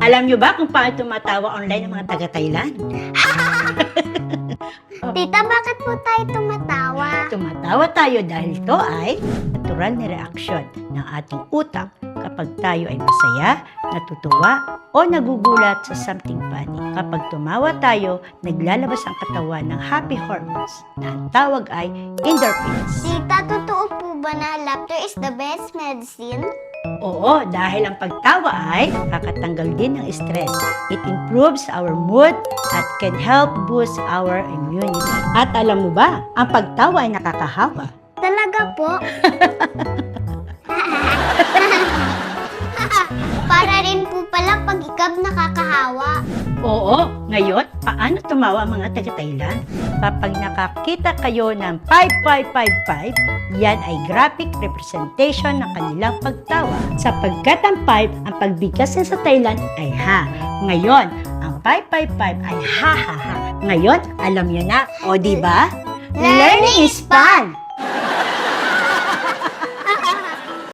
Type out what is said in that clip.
Alam nyo ba kung paano tumatawa online ang mga taga-Thailand? Tita, bakit po tayo tumatawa? Tumatawa tayo dahil ito ay natural na reaksyon ng ating utak kapag tayo ay masaya, natutuwa, o nagugulat sa something funny. Kapag tumawa tayo, naglalabas ang katawan ng happy hormones na ang tawag ay endorphins. Tita, totoo po ba na laughter is the best medicine? Oo, dahil ang pagtawa ay nakakatanggal din ng stress. It improves our mood at can help boost our immunity. At alam mo ba, ang pagtawa ay nakakahawa. Talaga po? Para rin po pala pag ikab nakakahawa. Oo, ngayon, paano tumawa ang mga taga-Thailand? Kapag nakakita kayo ng 5555, yan ay graphic representation ng kanilang pagtawa. Sapagkat ang 5, ang pagbigkas sa Thailand ay ha. Ngayon, ang 555 ay ha ha ha. Ngayon, alam nyo na, o di ba? Learning is fun!